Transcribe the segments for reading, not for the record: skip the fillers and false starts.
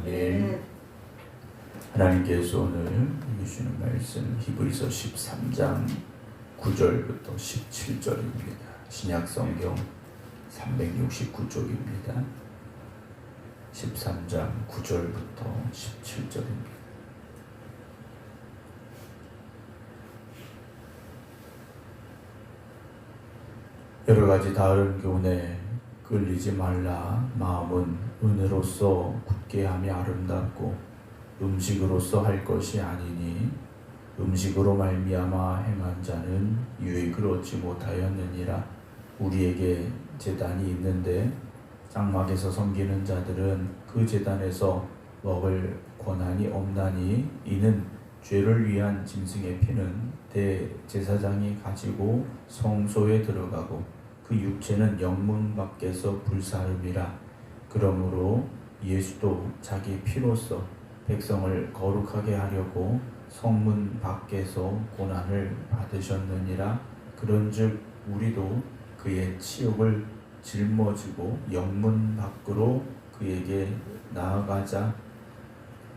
아멘. 하나님께서 오늘 주시는 말씀 히브리서 13장 9절부터 17절입니다. 신약성경 369쪽입니다. 13장 9절부터 17절입니다. 여러가지 다른 교훈에 끌리지 말라. 마음은 은혜로서 굳게 함이 아름답고 음식으로서 할 것이 아니니 음식으로 말미암아 행한 자는 유익을 얻지 못하였느니라. 우리에게 제단이 있는데 장막에서 섬기는 자들은 그 제단에서 먹을 권한이 없나니 이는 죄를 위한 짐승의 피는 대제사장이 가지고 성소에 들어가고 그 육체는 영문 밖에서 불사름이라. 그러므로 예수도 자기 피로써 백성을 거룩하게 하려고 성문 밖에서 고난을 받으셨느니라. 그런즉 우리도 그의 치욕을 짊어지고 영문 밖으로 그에게 나아가자.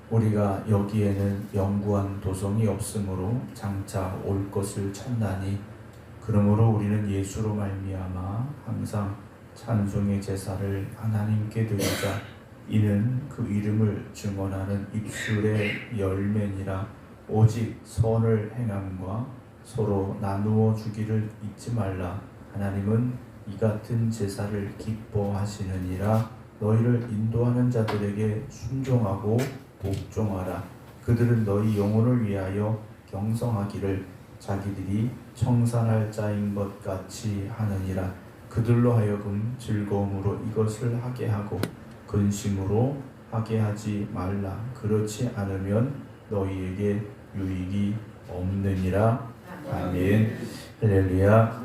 우리가 여기에는 영구한 도성이 없으므로 장차 올 것을 찾나니 그러므로 우리는 예수로 말미암아 항상 찬송의 제사를 하나님께 드리자. 이는 그 이름을 증언하는 입술의 열매니라. 오직 선을 행함과 서로 나누어 주기를 잊지 말라. 하나님은 이 같은 제사를 기뻐하시느니라. 너희를 인도하는 자들에게 순종하고 복종하라. 그들은 너희 영혼을 위하여 경성하기를 자기들이 청산할 자인 것 같이 하느니라. 그들로 하여금 즐거움으로 이것을 하게 하고 근심으로 하게 하지 말라. 그렇지 않으면 너희에게 유익이 없느니라. 아멘. 할렐루야.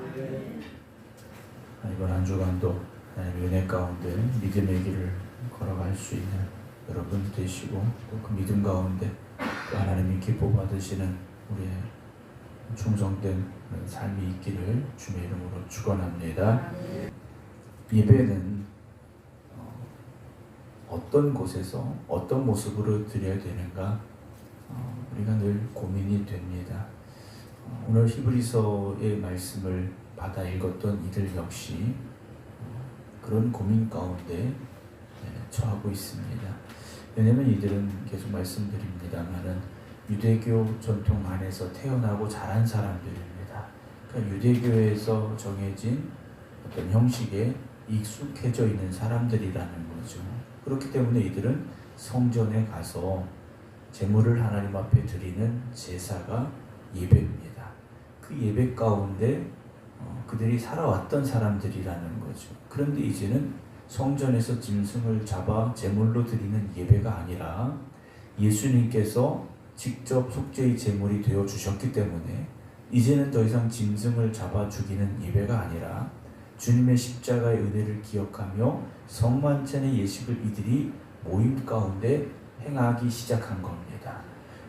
이번 한 주간도 하나님의 은혜 가운데 믿음의 길을 걸어갈 수 있는 여러분 되시고 또 그 믿음 가운데 또 하나님이 기뻐 받으시는 우리의 충성된 삶이 있기를 주님의 이름으로 축원합니다. 예배는 어떤 곳에서 어떤 모습으로 드려야 되는가 우리가 늘 고민이 됩니다. 오늘 히브리서의 말씀을 받아 읽었던 이들 역시 그런 고민 가운데 처하고 있습니다. 왜냐하면 이들은 계속 말씀드립니다마는 유대교 전통 안에서 태어나고 자란 사람들입니다. 그러니까 유대교에서 정해진 어떤 형식에 익숙해져 있는 사람들이라는 거죠. 그렇기 때문에 이들은 성전에 가서 제물을 하나님 앞에 드리는 제사가 예배입니다. 그 예배 가운데 그들이 살아왔던 사람들이라는 거죠. 그런데 이제는 성전에서 짐승을 잡아 제물로 드리는 예배가 아니라 예수님께서 직접 속죄의 제물이 되어 주셨기 때문에 이제는 더 이상 짐승을 잡아 죽이는 예배가 아니라 주님의 십자가의 은혜를 기억하며 성만찬의 예식을 이들이 모임 가운데 행하기 시작한 겁니다.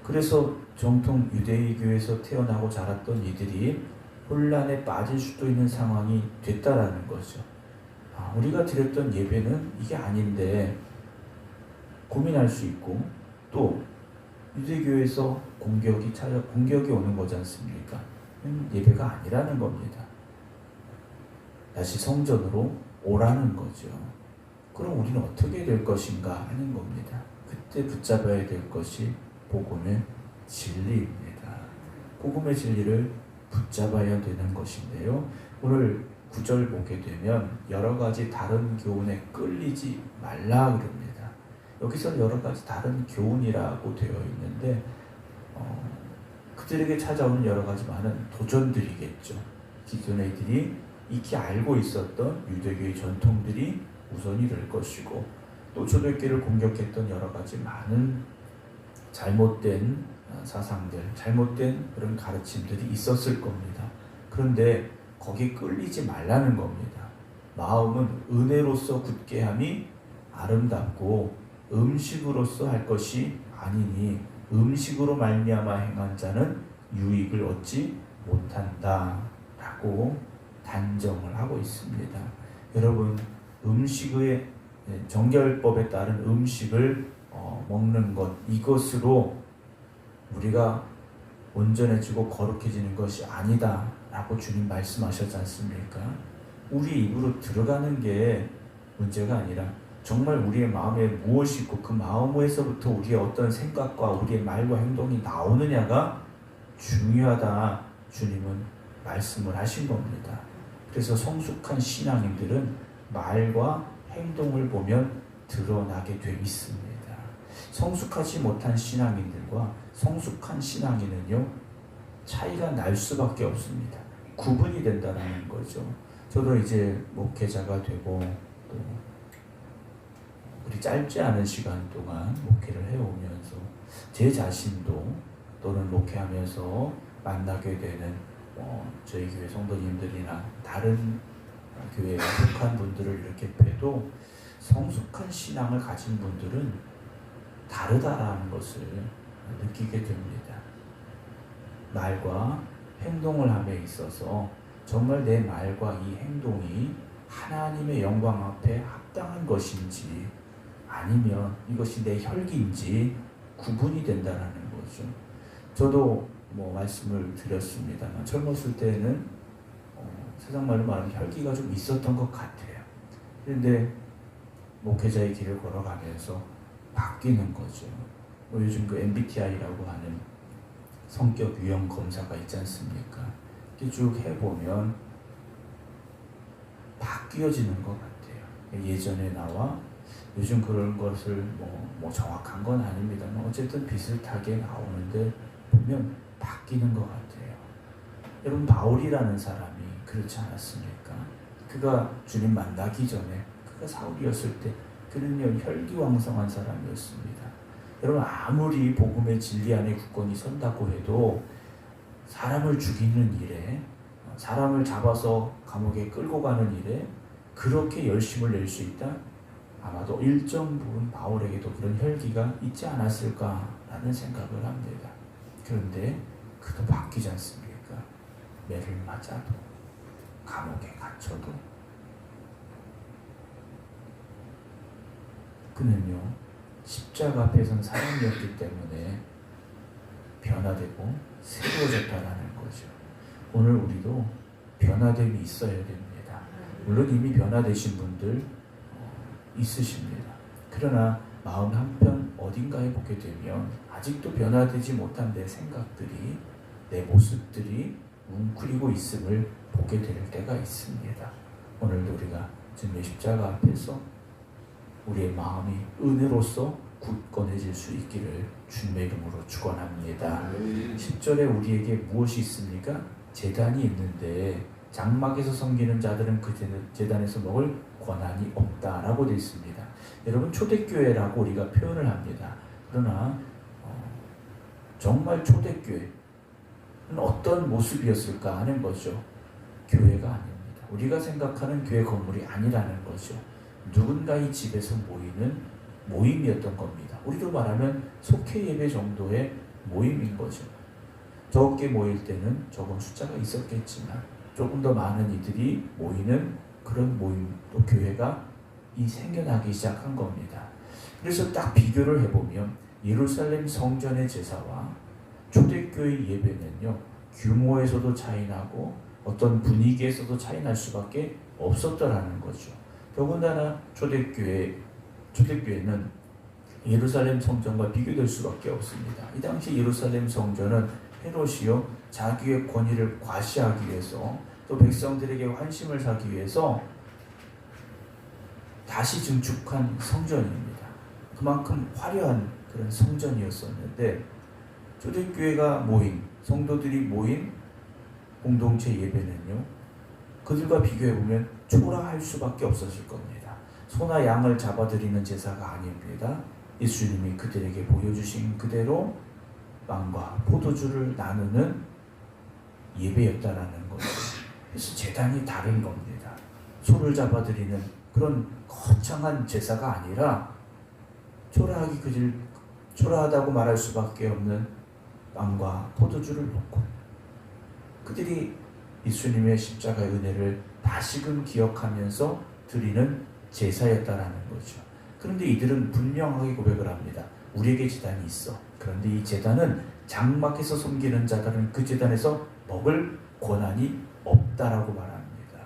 그래서 정통 유대교에서 태어나고 자랐던 이들이 혼란에 빠질 수도 있는 상황이 됐다라는 거죠. 우리가 드렸던 예배는 이게 아닌데 고민할 수 있고 또 유대교에서 공격이 오는 거지 않습니까? 예배가 아니라는 겁니다. 다시 성전으로 오라는 거죠. 그럼 우리는 어떻게 될 것인가 하는 겁니다. 그때 붙잡아야 될 것이 복음의 진리입니다. 복음의 진리를 붙잡아야 되는 것인데요. 오늘 9절 보게 되면 여러 가지 다른 교훈에 끌리지 말라 그럽니다. 여기서 여러 가지 다른 교훈이라고 되어 있는데 그들에게 찾아오는 여러 가지 많은 도전들이겠죠. 기존의 이들이 익히 알고 있었던 유대교의 전통들이 우선이 될 것이고 또 초대교회를 공격했던 여러 가지 많은 잘못된 사상들, 잘못된 그런 가르침들이 있었을 겁니다. 그런데 거기에 끌리지 말라는 겁니다. 마음은 은혜로서 굳게 함이 아름답고 음식으로서 할 것이 아니니 음식으로 말미암아 행한 자는 유익을 얻지 못한다 라고 단정을 하고 있습니다. 여러분 음식의 정결법에 따른 음식을 먹는 것, 이것으로 우리가 온전해지고 거룩해지는 것이 아니다 라고 주님 말씀하셨지 않습니까? 우리 입으로 들어가는 게 문제가 아니라 정말 우리의 마음에 무엇이 있고 그 마음에서부터 우리의 어떤 생각과 우리의 말과 행동이 나오느냐가 중요하다 주님은 말씀을 하신 겁니다. 그래서 성숙한 신앙인들은 말과 행동을 보면 드러나게 돼 있습니다. 성숙하지 못한 신앙인들과 성숙한 신앙인은요, 차이가 날 수밖에 없습니다. 구분이 된다는 거죠. 저도 이제 목회자가 되고 또 우리 짧지 않은 시간 동안 목회를 해오면서 제 자신도 또는 목회하면서 만나게 되는 저희 교회 성도님들이나 다른 교회에 속한 분들을 이렇게 뵈도 성숙한 신앙을 가진 분들은 다르다라는 것을 느끼게 됩니다. 말과 행동을 함에 있어서 정말 내 말과 이 행동이 하나님의 영광 앞에 합당한 것인지 아니면 이것이 내 혈기인지 구분이 된다는 거죠. 저도 말씀을 드렸습니다만 젊었을 때는 세상 말로 말하면 혈기가 좀 있었던 것 같아요. 그런데 목회자의 길을 걸어가면서 바뀌는 거죠. 요즘 그 MBTI라고 하는 성격 유형 검사가 있지 않습니까? 이렇게 쭉 해보면 바뀌어지는 것 같아요. 예전에 나와 요즘 그런 것을 정확한 건 아닙니다만 어쨌든 비슷하게 나오는데 보면 바뀌는 것 같아요. 여러분 바울이라는 사람이 그렇지 않았습니까? 그가 주님 만나기 전에 그가 사울이었을 때 그는요 혈기왕성한 사람이었습니다. 여러분 아무리 복음의 진리 안에 굳건히 선다고 해도 사람을 죽이는 일에 사람을 잡아서 감옥에 끌고 가는 일에 그렇게 열심을 낼 수 있다? 아마도 일정 부분 바울에게도 그런 혈기가 있지 않았을까라는 생각을 합니다. 그런데 그도 바뀌지 않습니까? 매를 맞아도 감옥에 갇혀도 그는요 십자가 앞에 선 사람이었기 때문에 변화되고 새로워졌다라는 거죠. 오늘 우리도 변화됨이 있어야 됩니다. 물론 이미 변화되신 분들 있으십니다. 그러나 마음 한편 어딘가에 보게 되면 아직도 변화되지 못한 내 생각들이 내 모습들이 웅크리고 있음을 보게 될 때가 있습니다. 오늘도 우리가 주님의 십자가 앞에서 우리의 마음이 은혜로서 굳건해질 수 있기를 주님의 이름으로 축원합니다. 10절에 우리에게 무엇이 있습니까? 제단이 있는데 장막에서 섬기는 자들은 그 제단에서 먹을 권한이 없다라고 되어 있습니다. 여러분 초대교회라고 우리가 표현을 합니다. 그러나 정말 초대교회는 어떤 모습이었을까 하는 거죠. 교회가 아닙니다. 우리가 생각하는 교회 건물이 아니라는 거죠. 누군가의 집에서 모이는 모임이었던 겁니다. 우리로 말하면 속회 예배 정도의 모임인 거죠. 적게 모일 때는 적은 숫자가 있었겠지만 조금 더 많은 이들이 모이는 그런 모임, 또 교회가 생겨나기 시작한 겁니다. 그래서 딱 비교를 해보면 예루살렘 성전의 제사와 초대교회 예배는요 규모에서도 차이나고 어떤 분위기에서도 차이날 수밖에 없었더라는 거죠. 더군다나 초대교회는 예루살렘 성전과 비교될 수밖에 없습니다. 이 당시 예루살렘 성전은 헤롯이요 자기의 권위를 과시하기 위해서 또 백성들에게 환심을 사기 위해서 다시 증축한 성전입니다. 그만큼 화려한 그런 성전이었었는데 초대교회가 모인 성도들이 모인 공동체 예배는요 그들과 비교해보면 초라할 수밖에 없었을 겁니다. 소나 양을 잡아드리는 제사가 아닙니다. 예수님이 그들에게 보여주신 그대로 빵과 포도주를 나누는 예배였다라는 거죠. 그래서 제단이 다른 겁니다. 소를 잡아드리는 그런 거창한 제사가 아니라 초라하다고 말할 수밖에 없는 빵과 포도주를 놓고 그들이 예수님의 십자가의 은혜를 다시금 기억하면서 드리는 제사였다라는 거죠. 그런데 이들은 분명하게 고백을 합니다. 우리에게 제단이 있어. 그런데 이 제단은 장막에서 섬기는 자들은 그 제단에서 먹을 권한이 없다라고 말합니다.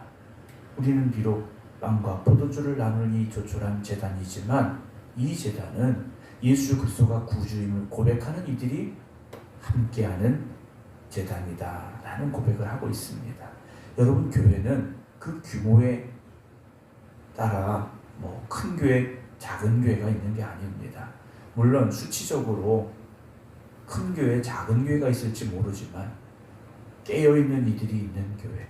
우리는 비록 빵과 포도주를 나누니 조촐한 제단이지만 이 제단은 예수 그리스도가 구주임을 고백하는 이들이 함께하는 제단이다 라는 고백을 하고 있습니다. 여러분, 교회는 그 규모에 따라 큰 교회, 작은 교회가 있는 게 아닙니다. 물론 수치적으로 큰 교회, 작은 교회가 있을지 모르지만 깨어있는 이들이 있는 교회,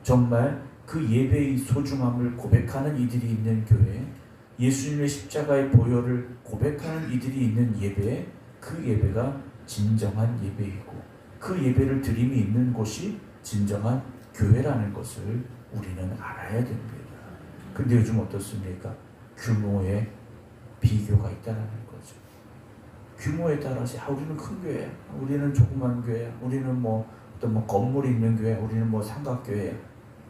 정말 그 예배의 소중함을 고백하는 이들이 있는 교회, 예수님의 십자가의 보혈을 고백하는 이들이 있는 예배, 그 예배가 진정한 예배이고 그 예배를 드림이 있는 곳이 진정한 교회라는 것을 우리는 알아야 됩니다. 근데 요즘 어떻습니까? 규모에 비교가 있다는 거죠. 규모에 따라서 우리는 큰 교회야, 우리는 조그만 교회야, 우리는 어떤 건물이 있는 교회야, 우리는 삼각교회야,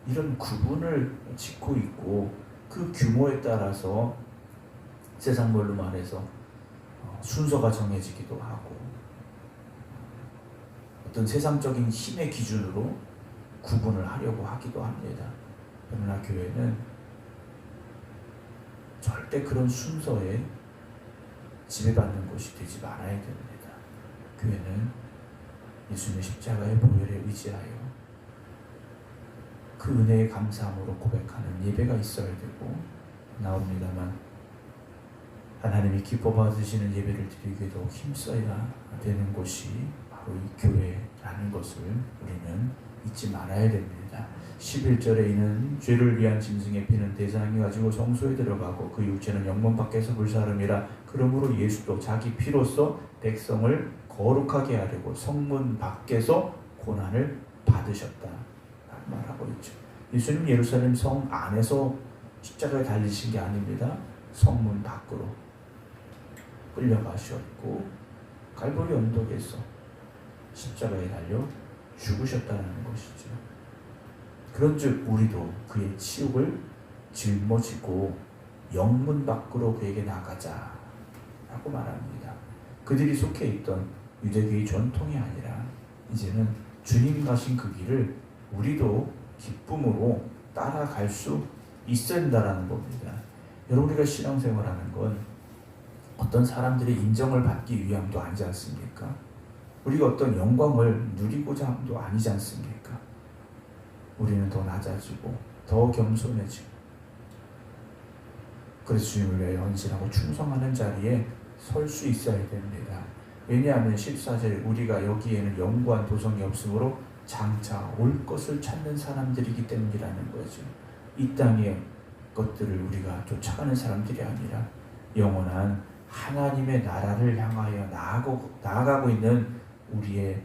이런 구분을 짓고 있고, 그 규모에 따라서 세상 말로 말해서 순서가 정해지기도 하고 어떤 세상적인 힘의 기준으로 구분을 하려고 하기도 합니다. 그러나 교회는 절대 그런 순서에 지배받는 곳이 되지 말아야 됩니다. 교회는 예수님의 십자가의 보혈에 의지하여 그 은혜에 감사함으로 고백하는 예배가 있어야 되고, 나옵니다만 하나님이 기뻐 받으시는 예배를 드리기도 힘써야 되는 곳이 바로 이 교회라는 것을 우리는 잊지 말아야 됩니다. 11절에 이는 죄를 위한 짐승의 피는 대상이 가지고 성소에 들어가고 그 육체는 영문 밖에서 불사름이라. 그러므로 예수도 자기 피로써 백성을 거룩하게 하려고 성문 밖에서 고난을 받으셨다 말하고 있죠. 예수님 예루살렘 성 안에서 십자가에 달리신 게 아닙니다. 성문 밖으로 끌려가셨고 갈보리 언덕에서 십자가에 달려 죽으셨다는 것이죠. 그런즉 우리도 그의 치욕을 짊어지고 영문 밖으로 그에게 나가자 라고 말합니다. 그들이 속해 있던 유대교의 전통이 아니라 이제는 주님 가신 그 길을 우리도 기쁨으로 따라갈 수 있어야 한다는 겁니다. 여러분, 우리가 신앙생활하는 건 어떤 사람들의 인정을 받기 위함도 아니지 않습니까? 우리가 어떤 영광을 누리고자 함도 아니지 않습니까? 우리는 더 낮아지고 더 겸손해지고 그래서 주님을 위해 헌신하고 충성하는 자리에 설 수 있어야 됩니다. 왜냐하면 14절 우리가 여기에는 영구한 도성이 없으므로 장차 올 것을 찾는 사람들이기 때문이라는 거죠. 이 땅의 것들을 우리가 쫓아가는 사람들이 아니라 영원한 하나님의 나라를 향하여 나아가고 있는 우리의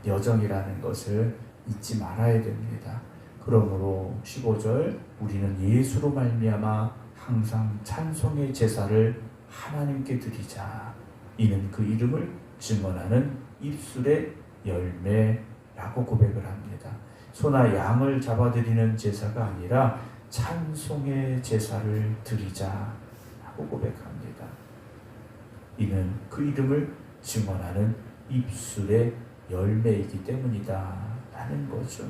여정이라는 것을 잊지 말아야 됩니다. 그러므로 15절 우리는 예수로 말미암아 항상 찬송의 제사를 하나님께 드리자. 이는 그 이름을 증언하는 입술의 열매라고 고백을 합니다. 소나 양을 잡아드리는 제사가 아니라 찬송의 제사를 드리자라고 고백합니다. 이는 그 이름을 증언하는 입술의 열매이기 때문이다 라는 거죠.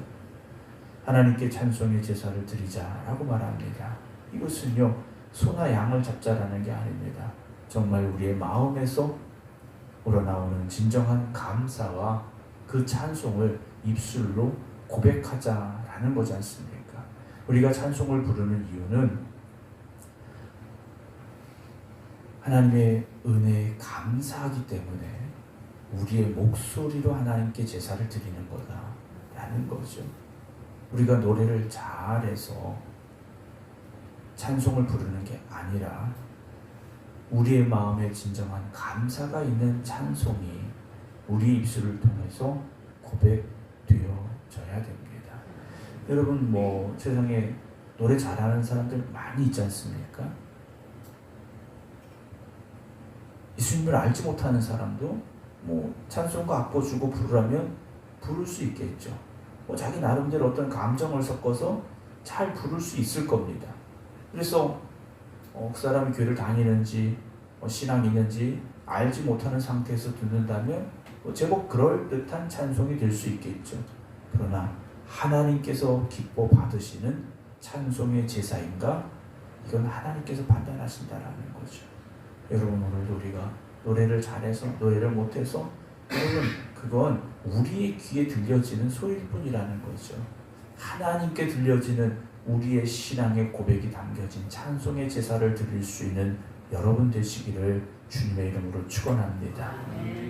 하나님께 찬송의 제사를 드리자라고 말합니다. 이것은요, 소나 양을 잡자라는 게 아닙니다. 정말 우리의 마음에서 우러나오는 진정한 감사와 그 찬송을 입술로 고백하자라는 거지 않습니까? 우리가 찬송을 부르는 이유는 하나님의 은혜에 감사하기 때문에 우리의 목소리로 하나님께 제사를 드리는 거다라는 거죠. 우리가 노래를 잘해서 찬송을 부르는 게 아니라 우리의 마음에 진정한 감사가 있는 찬송이 우리 입술을 통해서 고백되어져야 됩니다. 여러분, 세상에 노래 잘하는 사람들 많이 있지 않습니까? 예수님을 알지 못하는 사람도 찬송가 악보 주고 부르라면 부를 수 있겠죠. 자기 나름대로 어떤 감정을 섞어서 잘 부를 수 있을 겁니다. 그래서 그 사람이 교회를 다니는지 신앙이 있는지 알지 못하는 상태에서 듣는다면 제법 그럴듯한 찬송이 될 수 있겠죠. 그러나 하나님께서 기뻐 받으시는 찬송의 제사인가? 이건 하나님께서 판단하신다라는 거죠. 여러분, 오늘도 우리가 노래를 잘해서 노래를 못해서 여러분, 그건 우리의 귀에 들려지는 소리일 뿐이라는 거죠. 하나님께 들려지는 우리의 신앙의 고백이 담겨진 찬송의 제사를 드릴 수 있는 여러분 되시기를 주님의 이름으로 축원합니다.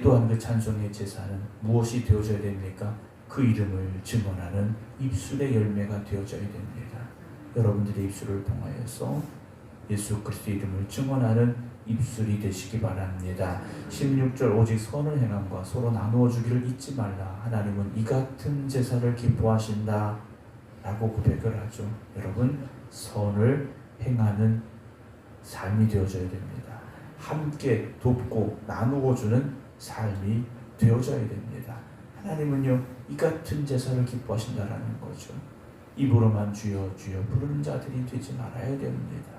또한 그 찬송의 제사는 무엇이 되어져야 됩니까? 그 이름을 증언하는 입술의 열매가 되어져야 됩니다. 여러분들의 입술을 통하여서 예수 그리스도의 이름을 증언하는 입술이 되시기 바랍니다. 16절 오직 선을 행함과 서로 나누어 주기를 잊지 말라. 하나님은 이 같은 제사를 기뻐하신다 라고 고백을 하죠. 여러분, 선을 행하는 삶이 되어져야 됩니다. 함께 돕고 나누어 주는 삶이 되어져야 됩니다. 하나님은요, 이 같은 제사를 기뻐하신다라는 거죠. 입으로만 주여 주여 부르는 자들이 되지 말아야 됩니다.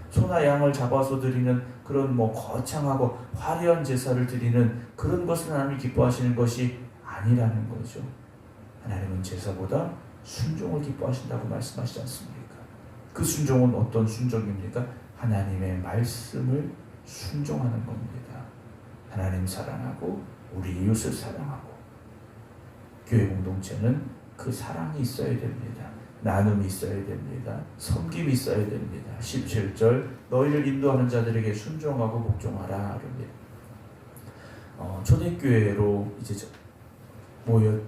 소나 양을 잡아서 드리는 그런 거창하고 화려한 제사를 드리는 그런 것을 하나님이 기뻐하시는 것이 아니라는 거죠. 하나님은 제사보다 순종을 기뻐하신다고 말씀하시지 않습니까? 그 순종은 어떤 순종입니까? 하나님의 말씀을 순종하는 겁니다. 하나님 사랑하고 우리 이웃을 사랑하고, 교회 공동체는 그 사랑이 있어야 됩니다. 나눔이 있어야 됩니다. 섬김이 있어야 됩니다. 17절 너희를 인도하는 자들에게 순종하고 복종하라. 초대교회로 이제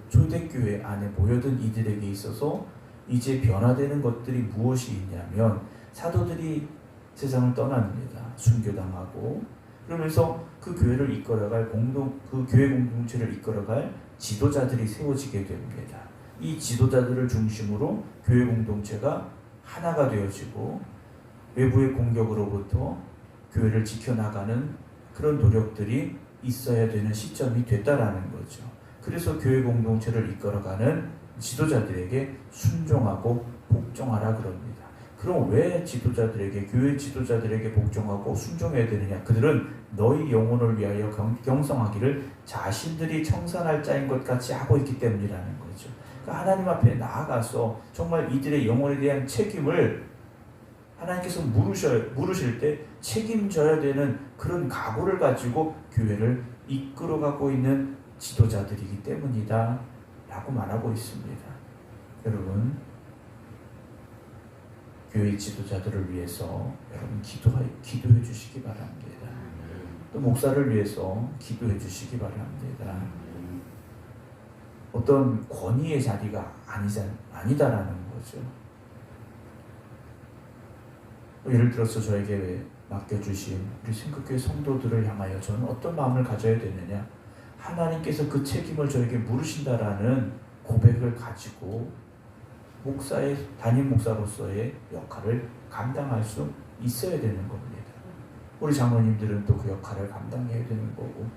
초대교회 안에 모여든 이들에게 있어서 이제 변화되는 것들이 무엇이 있냐면, 사도들이 세상을 떠납니다. 순교당하고, 그러면서 그 교회를 이끌어갈 그 교회 공동체를 이끌어갈 지도자들이 세워지게 됩니다. 이 지도자들을 중심으로 교회 공동체가 하나가 되어지고 외부의 공격으로부터 교회를 지켜나가는 그런 노력들이 있어야 되는 시점이 됐다라는 거죠. 그래서 교회 공동체를 이끌어가는 지도자들에게 순종하고 복종하라 그럽니다. 그럼 왜 교회 지도자들에게 복종하고 순종해야 되느냐? 그들은 너희 영혼을 위하여 경성하기를 자신들이 청산할 자인 것 같이 하고 있기 때문이라는 거죠. 그러니까 하나님 앞에 나아가서 정말 이들의 영혼에 대한 책임을 하나님께서 물으실 때 책임져야 되는 그런 각오를 가지고 교회를 이끌어가고 있는 지도자들이기 때문이다 라고 말하고 있습니다. 여러분, 교회 지도자들을 위해서 여러분 기도해 주시기 바랍니다. 또 목사를 위해서 기도해 주시기 바랍니다. 어떤 권위의 자리가 아니다라는 거죠. 예를 들어서 저에게 맡겨주신 우리 생각교회 성도들을 향하여 저는 어떤 마음을 가져야 되느냐? 하나님께서 그 책임을 저에게 물으신다라는 고백을 가지고 담임 목사로서의 역할을 감당할 수 있어야 되는 겁니다. 우리 장로님들은 또 그 역할을 감당해야 되는 거고,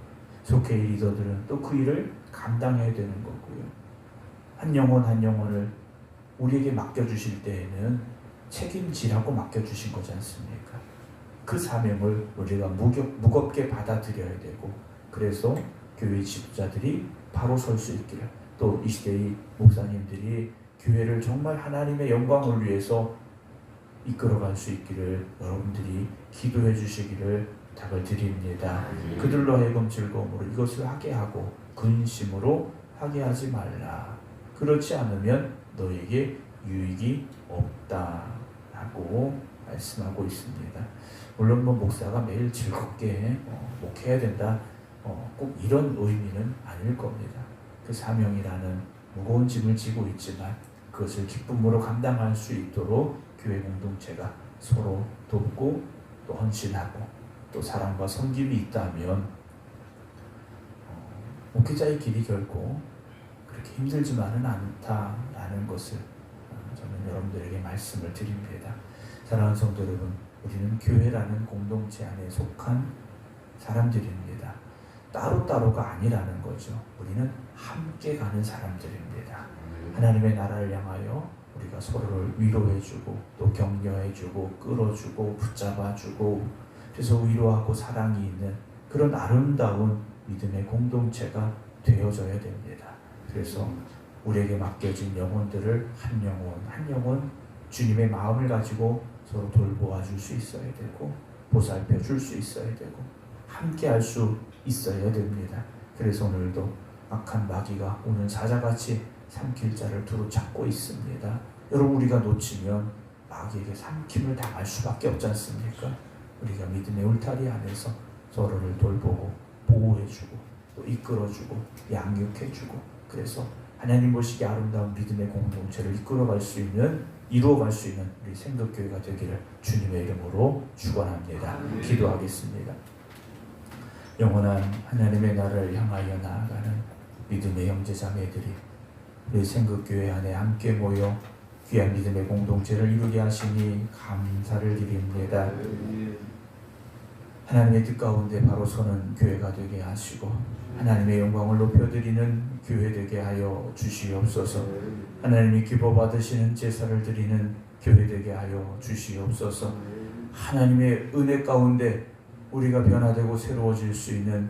속회 리더들은 또 그 일을 감당해야 되는 거고요. 한 영혼 한 영혼을 우리에게 맡겨주실 때에는 책임지라고 맡겨주신 거지 않습니까? 그 사명을 우리가 무겁게 받아들여야 되고, 그래서 교회 지도자들이 바로 설 수 있기를, 또 이 시대의 목사님들이 교회를 정말 하나님의 영광을 위해서 이끌어갈 수 있기를 여러분들이 기도해 주시기를 부탁을 드립니다. 그들로 하여금 즐거움으로 이것을 하게 하고 근심으로 하게 하지 말라. 그렇지 않으면 너에게 유익이 없다라고 말씀하고 있습니다. 물론 목사가 매일 즐겁게 목해야 된다, 꼭 이런 의미는 아닐 겁니다. 그 사명이라는 무거운 짐을 지고 있지만 그것을 기쁨으로 감당할 수 있도록 교회 공동체가 서로 돕고 또 헌신하고 또 사랑과 섬김이 있다면 목회자의 길이 결코 그렇게 힘들지만은 않다라는 것을 저는 여러분들에게 말씀을 드립니다. 사랑하는 성도 여러분, 우리는 교회라는 공동체 안에 속한 사람들입니다. 따로따로가 아니라는 거죠. 우리는 함께 가는 사람들입니다. 하나님의 나라를 향하여 우리가 서로를 위로해주고 또 격려해주고 끌어주고 붙잡아주고, 그래서 위로하고 사랑이 있는 그런 아름다운 믿음의 공동체가 되어져야 됩니다. 그래서 우리에게 맡겨진 영혼들을 한 영혼 한 영혼 주님의 마음을 가지고 서로 돌보아 줄 수 있어야 되고 보살펴 줄 수 있어야 되고 함께 할 수 있어야 됩니다. 그래서 오늘도 악한 마귀가 오는 사자같이 삼킬 자를 두루 찾고 있습니다. 여러분, 우리가 놓치면 마귀에게 삼킴을 당할 수밖에 없지 않습니까? 우리가 믿음의 울타리 안에서 서로를 돌보고 보호해주고 또 이끌어주고 양육해주고, 그래서 하나님 보시기에 아름다운 믿음의 공동체를 이끌어갈 수 있는, 이루어갈 수 있는 우리 생각교회가 되기를 주님의 이름으로 축원합니다. 기도하겠습니다. 영원한 하나님의 나라를 향하여 나아가는 믿음의 형제자매들이 우리 생각교회 안에 함께 모여 귀한 믿음의 공동체를 이루게 하시니 감사를 드립니다. 하나님의 뜻 가운데 바로 서는 교회가 되게 하시고 하나님의 영광을 높여드리는 교회 되게 하여 주시옵소서. 하나님이 기뻐 받으시는 제사를 드리는 교회 되게 하여 주시옵소서. 하나님의 은혜 가운데 우리가 변화되고 새로워질 수 있는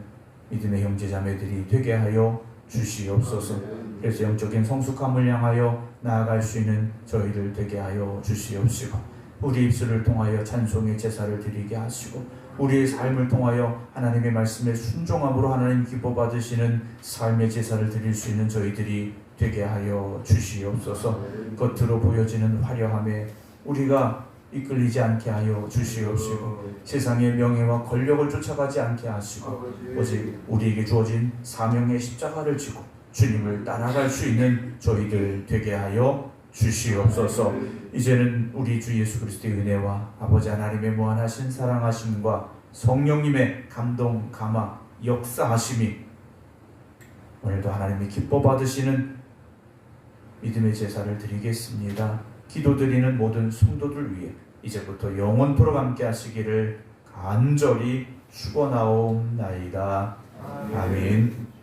믿음의 형제자매들이 되게 하여 주시옵소서. 그래서 영적인 성숙함을 향하여 나아갈 수 있는 저희들 되게 하여 주시옵시고, 우리 입술을 통하여 찬송의 제사를 드리게 하시고, 우리의 삶을 통하여 하나님의 말씀에 순종함으로 하나님 기뻐 받으시는 삶의 제사를 드릴 수 있는 저희들이 되게 하여 주시옵소서. 겉으로 보여지는 화려함에 우리가 이끌리지 않게 하여 주시옵시고, 세상의 명예와 권력을 쫓아가지 않게 하시고, 오직 우리에게 주어진 사명의 십자가를 지고 주님을 따라갈 수 있는 저희들 되게 하여 주시옵소서. 이제는 우리 주 예수 그리스도의 은혜와 아버지 하나님의 무한하신 사랑하심과 성령님의 감동, 감화, 역사하심이 오늘도 하나님이 기뻐 받으시는 믿음의 제사를 드리겠습니다. 기도드리는 모든 성도들 위해 이제부터 영원토록 함께 하시기를 간절히 축원하옵나이다. 아멘.